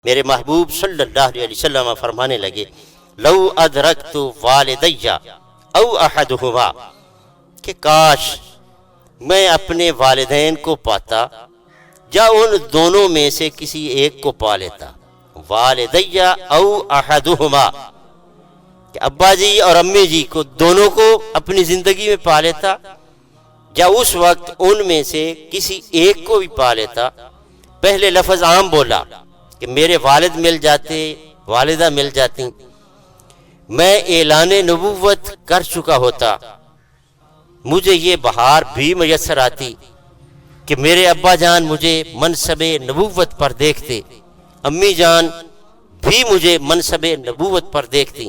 میرے محبوب صلی اللہ علیہ وسلم فرمانے لگے لو ادرکت والدی او احدہما، کہ کاش میں اپنے والدین کو پاتا یا ان دونوں میں سے کسی ایک کو پا لیتا، والدی او احدہما، کہ ابا جی اور امی جی کو دونوں کو اپنی زندگی میں پا لیتا، یا اس وقت ان میں سے کسی ایک کو بھی پا لیتا۔ پہلے لفظ عام بولا کہ میرے والد مل جاتے، والدہ مل جاتی، میں اعلان نبوت کر چکا ہوتا، مجھے یہ بہار بھی میسر آتی کہ میرے ابا جان مجھے منصب نبوت پر دیکھتے، امی جان بھی مجھے منصب نبوت پر دیکھتی۔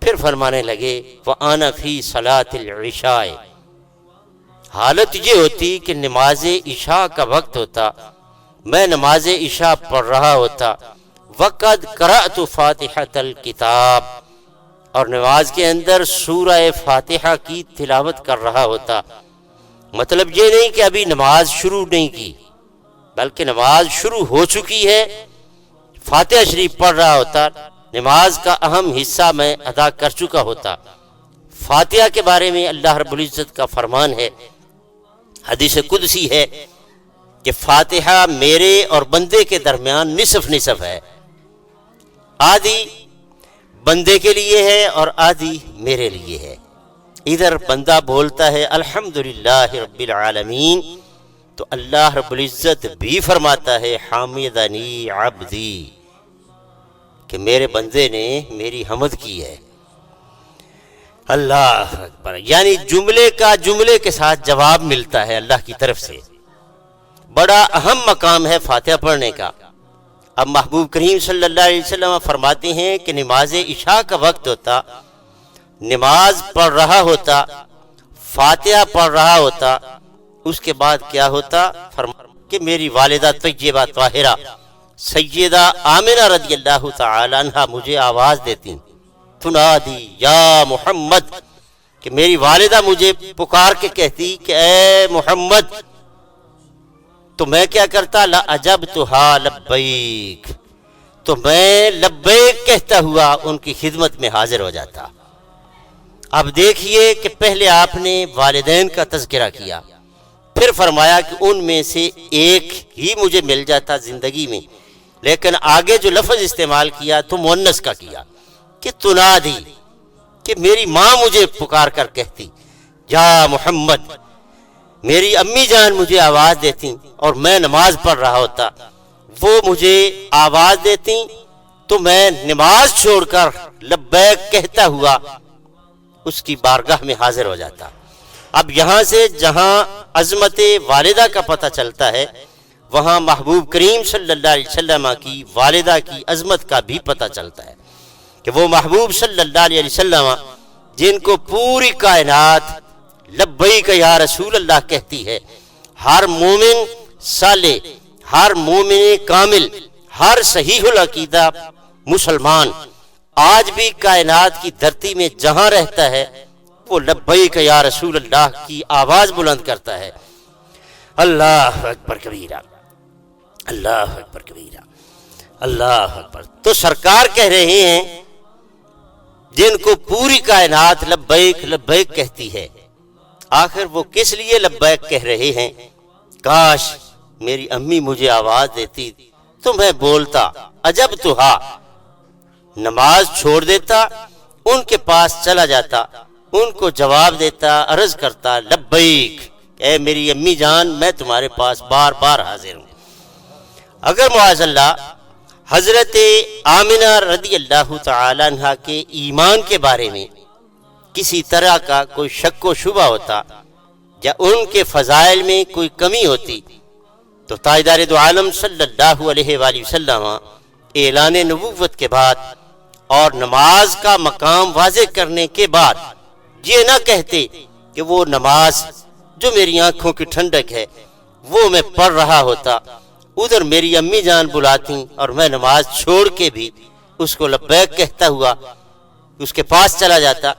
پھر فرمانے لگے وَأَنَا فِي صَلَاةِ الْعِشَاءِ، حالت یہ ہوتی کہ نماز عشاء کا وقت ہوتا، میں نماز عشاء پڑھ رہا ہوتا، وَقَدْ قَرَأْتُ فَاتِحَةَ الْكِتَابِ، اور نماز کے اندر سورہ فاتحہ کی تلاوت کر رہا ہوتا۔ مطلب یہ نہیں کہ ابھی نماز شروع نہیں کی، بلکہ نماز شروع ہو چکی ہے، فاتحہ شریف پڑھ رہا ہوتا، نماز کا اہم حصہ میں ادا کر چکا ہوتا۔ فاتحہ کے بارے میں اللہ رب العزت کا فرمان ہے، حدیث قدسی ہے کہ فاتحہ میرے اور بندے کے درمیان نصف نصف ہے، آدھی بندے کے لیے ہے اور آدھی میرے لیے ہے۔ ادھر بندہ بولتا ہے الحمدللہ رب العالمین، تو اللہ رب العزت بھی فرماتا ہے حامدنی عبدی، کہ میرے بندے نے میری حمد کی ہے۔ اللہ اکبر، یعنی جملے کا جملے کے ساتھ جواب ملتا ہے اللہ کی طرف سے۔ بڑا اہم مقام ہے فاتحہ پڑھنے کا۔ اب محبوب کریم صلی اللہ علیہ وسلم فرماتے ہیں کہ نماز عشاء کا وقت ہوتا، نماز پڑھ رہا ہوتا، فاتحہ پڑھ رہا ہوتا، اس کے بعد کیا ہوتا؟ کہ میری والدہ طیبہ طاہرہ سیدہ آمنہ رضی اللہ تعالی عنہ مجھے آواز دیتی، تنادی یا محمد، کہ میری والدہ مجھے پکار کے کہتی کہ اے محمد، تو میں کیا کرتا؟ لَأَجَبْتُهَا لَبَّيْكَ، تو میں لبیک کہتا ہوا ان کی خدمت میں حاضر ہو جاتا۔ اب دیکھیے کہ پہلے آپ نے والدین کا تذکرہ کیا، پھر فرمایا کہ ان میں سے ایک ہی مجھے مل جاتا زندگی میں، لیکن آگے جو لفظ استعمال کیا تو مؤنث کا کیا کہ تنادی، کہ میری ماں مجھے پکار کر کہتی یا محمد، میری امی جان مجھے آواز دیتی اور میں نماز پڑھ رہا ہوتا، وہ مجھے آواز دیتی تو میں نماز چھوڑ کر لبیک کہتا ہوا اس کی بارگاہ میں حاضر ہو جاتا۔ اب یہاں سے جہاں عظمت والدہ کا پتہ چلتا ہے، وہاں محبوب کریم صلی اللہ علیہ وسلم کی والدہ کی عظمت کا بھی پتہ چلتا ہے کہ وہ محبوب صلی اللہ علیہ وسلم جن کو پوری کائنات لبیک یا رسول اللہ کہتی ہے، ہر مومن صالح، ہر مومن کامل، ہر صحیح العقیدہ مسلمان آج بھی کائنات کی دھرتی میں جہاں رہتا ہے وہ لبیک یا رسول اللہ کی آواز بلند کرتا ہے۔ اللہ اکبر کبیرہ، اللہ اکبر کبیرہ، اللہ اکبر۔ تو سرکار کہہ رہے ہیں جن کو پوری کائنات لبیک لبیک کہتی ہے، آخر وہ کس لیے لبیک کہہ رہے ہیں؟ کاش میری امی مجھے آواز دیتی تو میں بولتا اجبتہا، نماز چھوڑ دیتا، ان کے پاس چلا جاتا، ان کو جواب دیتا، عرض کرتا لبیک، اے میری امی جان میں تمہارے پاس بار بار حاضر ہوں۔ اگر معاذ اللہ حضرت آمنہ رضی اللہ تعالی عنہ کے ایمان کے بارے میں کسی طرح کا کوئی شک و شبہ ہوتا یا ان کے فضائل میں کوئی کمی ہوتی تو تاجدار دو عالم صلی اللہ علیہ وآلہ وسلم اعلان نبوت کے بعد اور نماز کا مقام واضح کرنے کے بعد یہ نہ کہتے کہ وہ نماز جو میری آنکھوں کی ٹھنڈک ہے وہ میں پڑھ رہا ہوتا، ادھر میری امی جان بلاتی اور میں نماز چھوڑ کے بھی اس کو لبیک کہتا ہوا اس کے پاس چلا جاتا۔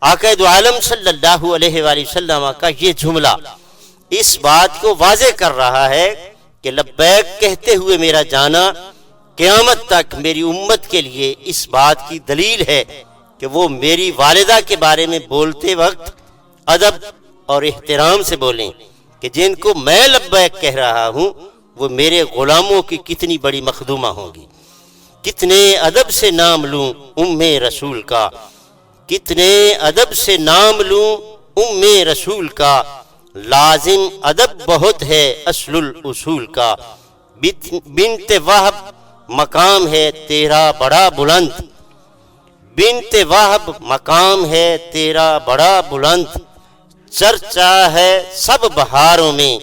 آقا دو عالم صلی اللہ علیہ وآلہ وسلم کا یہ جملہ اس بات کو واضح کر رہا ہے کہ لبیک کہتے ہوئے میرا جانا قیامت تک میری امت کے لیے اس بات کی دلیل ہے کہ وہ میری والدہ کے بارے میں بولتے وقت ادب اور احترام سے بولیں کہ جن کو میں لبیک کہہ رہا ہوں وہ میرے غلاموں کی کتنی بڑی مخدومہ ہوں گی۔ کتنے ادب سے نام لوں ام رسول کا، کتنے ادب سے نام لوں ام رسول کا، لازم ادب بہت ہے اصل الاصول کا، بنت وہب مقام ہے تیرا بڑا بلند، بنت وہب مقام ہے تیرا بڑا بلند، چرچا ہے سب بہاروں میں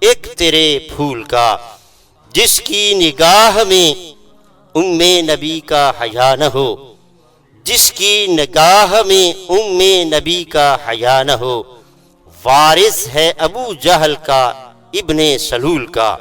ایک تیرے پھول کا، جس کی نگاہ میں ام نبی کا حیا نہ ہو، جس کی نگاہ میں ام نبی کا حیا نہ ہو، وارث ہے ابو جہل کا ابن سلول کا۔